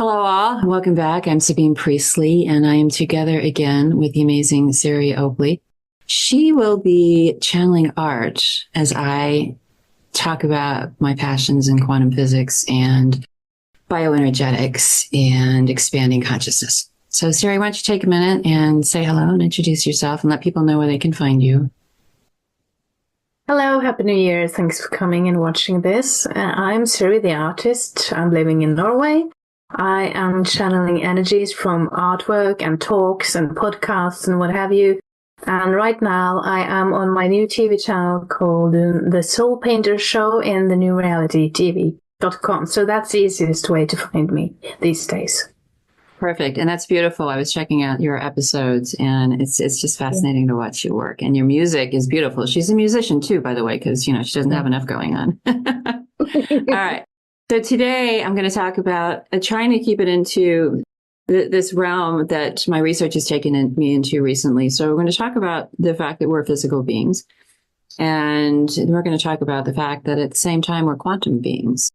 Hello, all. Welcome back. I'm Sabine Priestley, and I am together again with the amazing Siri Oakley. She will be channeling art as I talk about my passions in quantum physics and bioenergetics and expanding consciousness. So, Siri, why don't you take a minute and say hello and introduce yourself and let people know where they can find you. Hello, Happy New Year. Thanks for coming and watching this. I'm Siri, the artist. I'm living in Norway. I am channeling energies from artwork and talks and podcasts and what have you. And right now I am on my new TV channel called The Soul Painter Show in the New Reality TV.com. So that's the easiest way to find me these days. Perfect. And that's beautiful. I was checking out your episodes and it's just fascinating to watch you work. And your music is beautiful. She's a musician too, by the way, because, she doesn't have enough going on. All right. So today I'm going to talk about trying to keep it into this realm that my research has taken me into recently. So we're going to talk about the fact that we're physical beings. And we're going to talk about the fact that at the same time, we're quantum beings.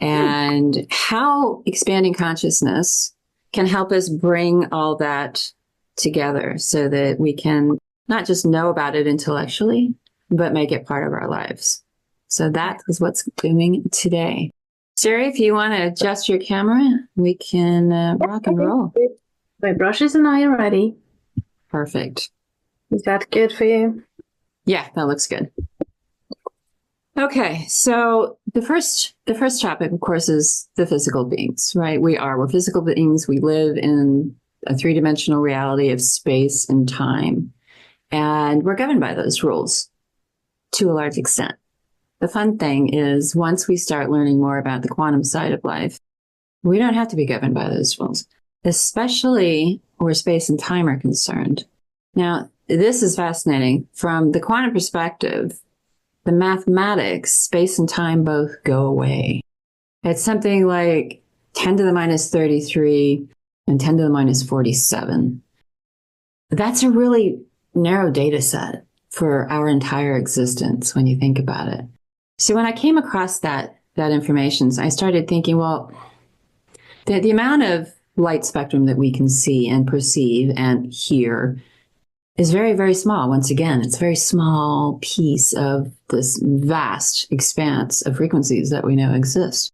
And how expanding consciousness can help us bring all that together so that we can not just know about it intellectually, but make it part of our lives. So that is what's doing today. Siri, if you want to adjust your camera, we can rock and roll. My brushes and I are ready. Perfect. Is that good for you? Yeah, that looks good. Okay, so the first topic, of course, is the physical beings, right? We're physical beings. We live in a three-dimensional reality of space and time, and we're governed by those rules to a large extent. The fun thing is once we start learning more about the quantum side of life, we don't have to be governed by those rules, especially where space and time are concerned. Now, this is fascinating. From the quantum perspective, the mathematics, space and time both go away. It's something like 10 to the minus 33 and 10 to the minus 47. That's a really narrow data set for our entire existence when you think about it. So when I came across that information, I started thinking, well, the amount of light spectrum that we can see and perceive and hear is very, very small. Once again, it's a very small piece of this vast expanse of frequencies that we know exist.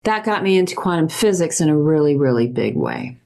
That got me into quantum physics in a really, really big way.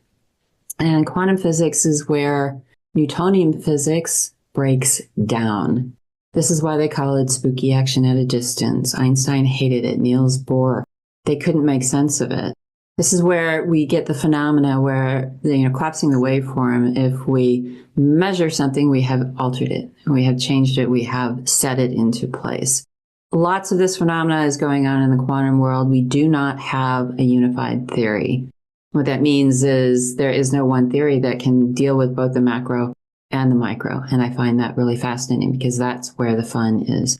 And quantum physics is where Newtonian physics breaks down. This is why they call it spooky action at a distance. Einstein hated it. Niels Bohr, they couldn't make sense of it. This is where we get the phenomena where, collapsing the waveform, if we measure something, we have altered it, we have changed it, we have set it into place. Lots of this phenomena is going on in the quantum world. We do not have a unified theory. What that means is there is no one theory that can deal with both the macro and the micro. And I find that really fascinating because that's where the fun is.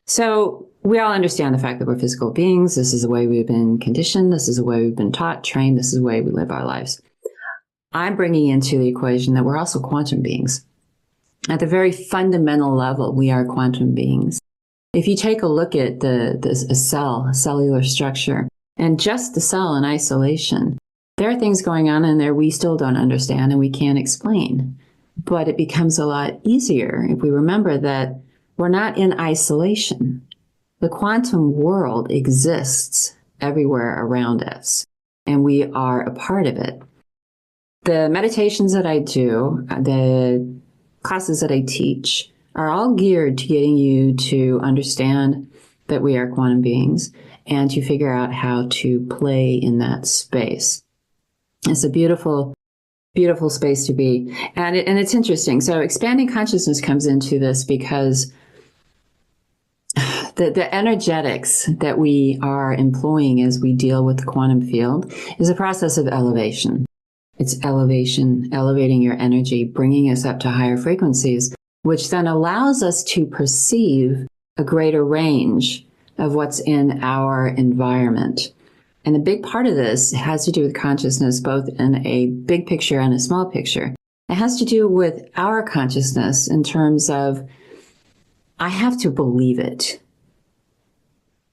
So we all understand the fact that we're physical beings. This is the way we've been conditioned. This is the way we've been taught, trained. This is the way we live our lives. I'm bringing into the equation that we're also quantum beings. At the very fundamental level, we are quantum beings. If you take a look at a cellular structure, and just the cell in isolation, there are things going on in there we still don't understand and we can't explain. But it becomes a lot easier if we remember that we're not in isolation. The quantum world exists everywhere around us, and we are a part of it. The meditations that I do, the classes that I teach, are all geared to getting you to understand that we are quantum beings and to figure out how to play in that space. It's a beautiful, beautiful space to be. And it's interesting. So expanding consciousness comes into this because the energetics that we are employing as we deal with the quantum field is a process of elevation. It's elevation, elevating your energy, bringing us up to higher frequencies, which then allows us to perceive a greater range of what's in our environment. And a big part of this has to do with consciousness, both in a big picture and a small picture. It has to do with our consciousness in terms of, I have to believe it.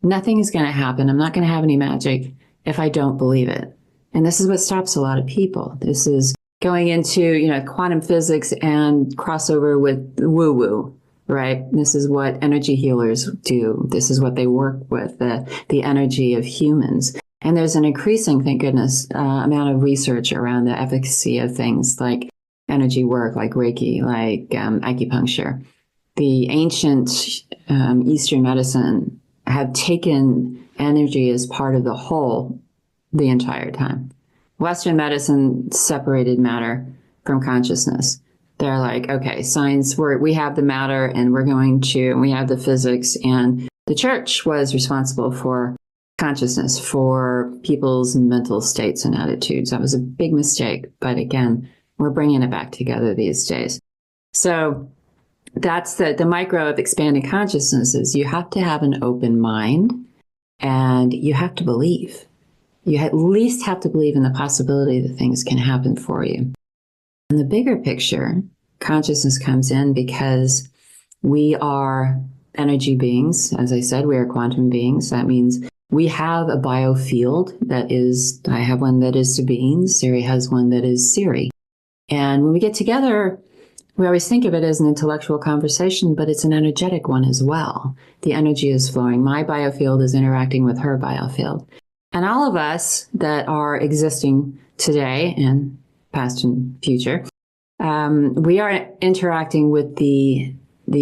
Nothing is going to happen. I'm not going to have any magic. if I don't believe it. And this is what stops a lot of people. This is going into, quantum physics and crossover with woo-woo, right? This is what energy healers do. This is what they work with, the energy of humans. And there's an increasing, thank goodness, amount of research around the efficacy of things like energy work, like Reiki, like acupuncture. The ancient Eastern medicine have taken energy as part of the whole the entire time. Western medicine separated matter from consciousness. They're like, okay, science, we have the matter and we have the physics. And the church was responsible for consciousness, for people's mental states and attitudes. That was a big mistake. But again, we're bringing it back together these days. So that's the micro of expanding consciousness is you have to have an open mind and you have to believe. You at least have to believe in the possibility that things can happen for you. In the bigger picture, consciousness comes in because we are energy beings. As I said, we are quantum beings. That means we have a biofield I have one that is Sabine. Siri has one that is Siri. And when we get together, we always think of it as an intellectual conversation, but it's an energetic one as well. The energy is flowing. My biofield is interacting with her biofield. And all of us that are existing today and past and future, we are interacting with the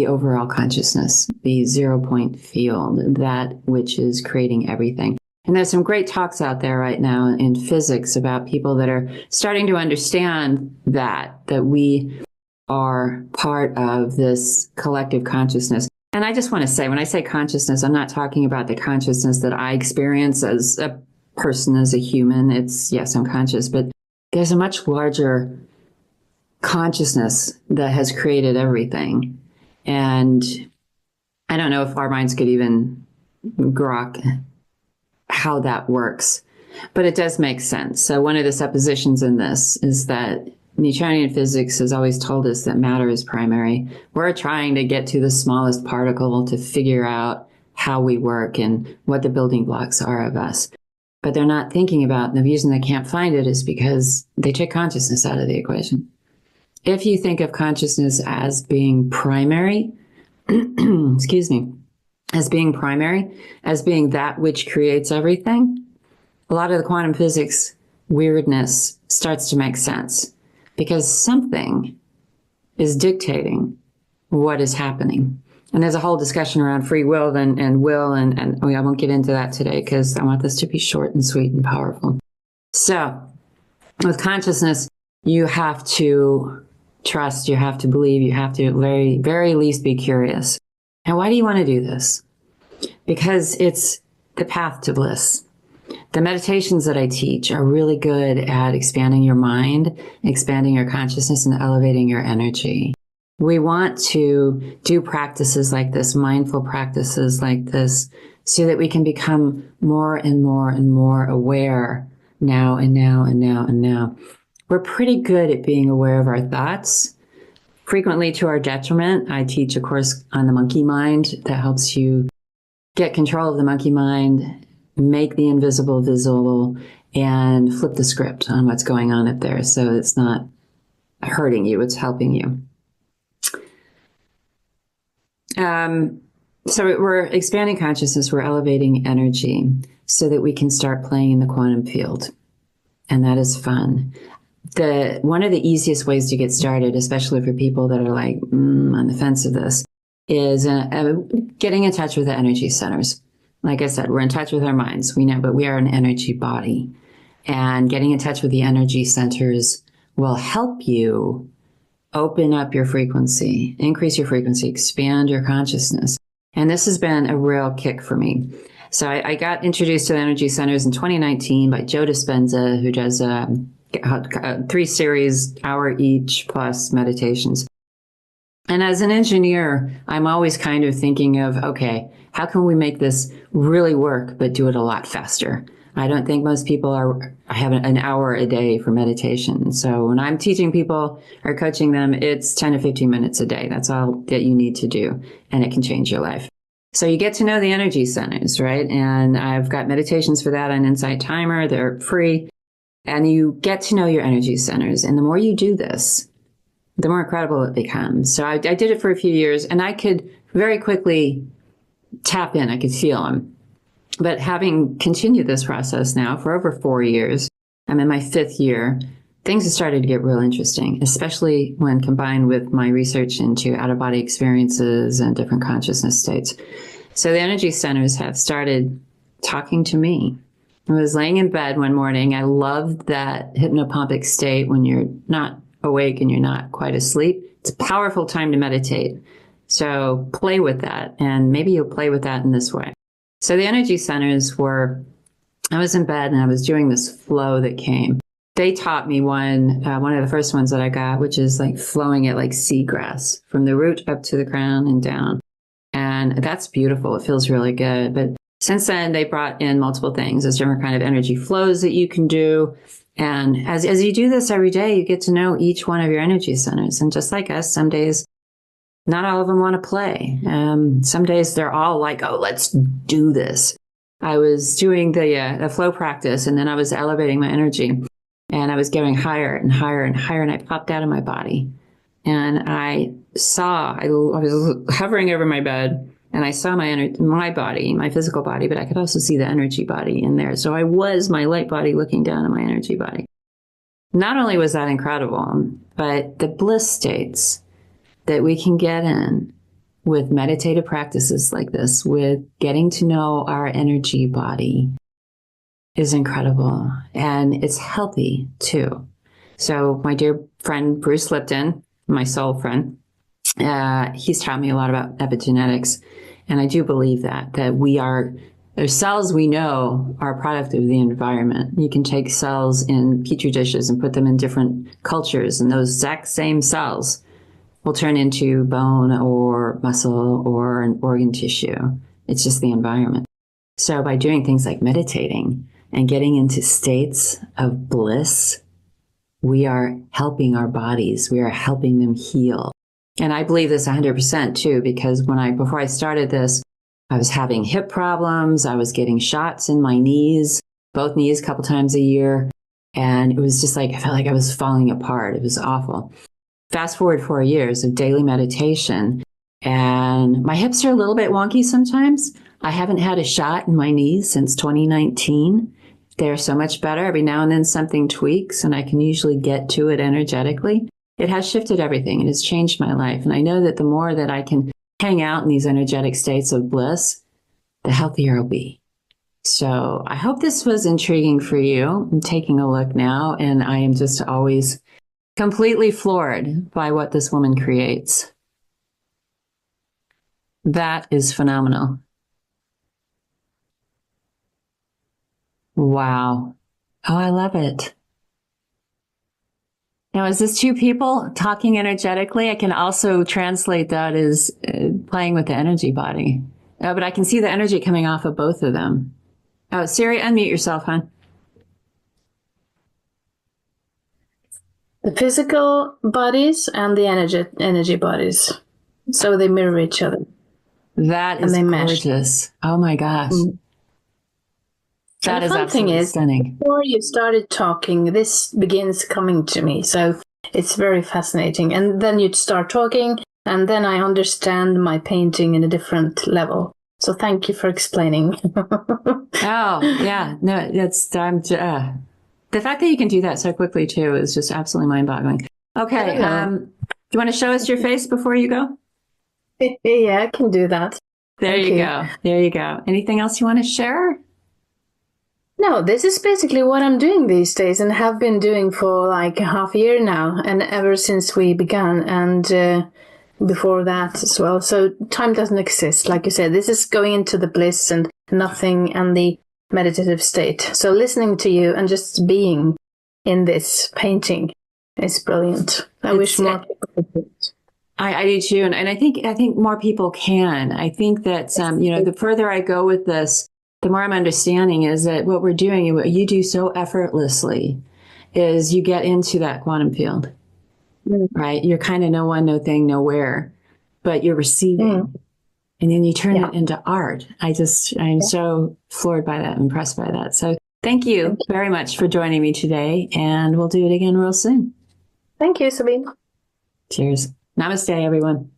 overall consciousness, the 0-point field, that which is creating everything. And there's some great talks out there right now in physics about people that are starting to understand that we are part of this collective consciousness. And I just want to say, when I say consciousness, I'm not talking about the consciousness that I experience as a person, as a human. It's, yes, I'm conscious, but there's a much larger consciousness that has created everything. And I don't know if our minds could even grok how that works, but it does make sense. So one of the suppositions in this is that Newtonian physics has always told us that matter is primary. We're trying to get to the smallest particle to figure out how we work and what the building blocks are of us. But they're not thinking about, and the reason they can't find it is because they took consciousness out of the equation. If you think of consciousness as being primary, excuse me, as being primary, as being that which creates everything, a lot of the quantum physics weirdness starts to make sense. Because something is dictating what is happening. And there's a whole discussion around free will and will, and I won't get into that today because I want this to be short and sweet and powerful. So with consciousness, you have to trust, you have to believe, you have to very, very least be curious. And why do you want to do this? Because it's the path to bliss. The meditations that I teach are really good at expanding your mind, expanding your consciousness, and elevating your energy. We want to do practices like this, mindful practices like this, so that we can become more and more and more aware now and now and now and now. We're pretty good at being aware of our thoughts, frequently to our detriment. I teach a course on the monkey mind that helps you get control of the monkey mind, make the invisible visible, and flip the script on what's going on up there so it's not hurting you, it's helping you. So we're expanding consciousness, we're elevating energy so that we can start playing in the quantum field. And that is fun. One of the easiest ways to get started, especially for people that are like on the fence of this, is getting in touch with the energy centers. Like I said, we're in touch with our minds. We know, but we are an energy body. And getting in touch with the energy centers will help you open up your frequency, increase your frequency, expand your consciousness. And this has been a real kick for me. So I got introduced to the energy centers in 2019 by Joe Dispenza, who does 3 series, hour each, plus meditations. And as an engineer, I'm always kind of thinking of, okay, how can we make this really work, but do it a lot faster? I don't think most people have an hour a day for meditation. So when I'm teaching people or coaching them, it's 10 to 15 minutes a day. That's all that you need to do. And it can change your life. So you get to know the energy centers, right? And I've got meditations for that on Insight Timer. They're free. And you get to know your energy centers. And the more you do this, the more incredible it becomes. So I did it for a few years, and I could very quickly tap in. I could feel them. But having continued this process now for over 4 years, I'm in my 5th year, things have started to get real interesting, especially when combined with my research into out-of-body experiences and different consciousness states. So the energy centers have started talking to me. I was laying in bed one morning. I loved that hypnopompic state when you're not awake and you're not quite asleep. It's a powerful time to meditate. So play with that, and maybe you'll play with that in this way. So the energy centers were, I was in bed and I was doing this flow that came. They taught me one of the first ones that I got, which is like flowing it like seagrass from the root up to the crown and down. And that's beautiful. It feels really good. But since then, they brought in multiple things. There's different kind of energy flows that you can do. And as you do this every day, you get to know each one of your energy centers. And just like us, some days, not all of them want to play. Some days they're all like, oh, let's do this. I was doing the flow practice, and then I was elevating my energy, and I was getting higher and higher and higher, and I popped out of my body. And I was hovering over my bed, and I saw my body, my physical body, but I could also see the energy body in there. So I was my light body looking down at my energy body. Not only was that incredible, but the bliss states that we can get in with meditative practices like this, with getting to know our energy body, is incredible. And it's healthy too. So my dear friend, Bruce Lipton, my soul friend, he's taught me a lot about epigenetics. And I do believe that there's cells we know are a product of the environment. You can take cells in petri dishes and put them in different cultures, and those exact same cells will turn into bone or muscle or an organ tissue. It's just the environment. So by doing things like meditating and getting into states of bliss, we are helping our bodies. We are helping them heal. And I believe this 100% too, because before I started this, I was having hip problems. I was getting shots in my knees, both knees, a couple times a year. And it was just like, I felt like I was falling apart. It was awful. Fast forward 4 years of daily meditation, and my hips are a little bit wonky sometimes. I haven't had a shot in my knees since 2019. They're so much better. Every now and then something tweaks, and I can usually get to it energetically. It has shifted everything. It has changed my life. And I know that the more that I can hang out in these energetic states of bliss, the healthier I'll be. So I hope this was intriguing for you. I'm taking a look now, and I am just always completely floored by what this woman creates. That is phenomenal. Wow. Oh, I love it. Now, is this two people talking energetically? I can also translate that as playing with the energy body. But I can see the energy coming off of both of them. Oh, Siri, unmute yourself, hon. The physical bodies and the energy bodies. So they mirror each other. That is gorgeous. Oh my gosh. That is absolutely stunning. Before you started talking, this begins coming to me. So it's very fascinating. And then you'd start talking, and then I understand my painting in a different level. So thank you for explaining. Oh, yeah. No, the fact that you can do that so quickly too is just absolutely mind-boggling. Okay. Do you want to show us your face before you go? Yeah, I can do that. There you go. There you go. Anything else you want to share? No, this is basically what I'm doing these days and have been doing for like half a year now, and ever since we began, and before that as well. So time doesn't exist. Like you said, this is going into the bliss and nothing and the meditative state. So listening to you and just being in this painting is brilliant. I wish more people could do it. I do too. And I think more people can. I think that, the further I go with this, the more I'm understanding is that what we're doing, what you do so effortlessly, is you get into that quantum field, right? You're kind of no one, no thing, nowhere, but you're receiving. and then you turn Yeah. it into art. I'm so floored by that, impressed by that. So thank you very much for joining me today, and we'll do it again real soon. Thank you, Sabine. Cheers. Namaste, everyone.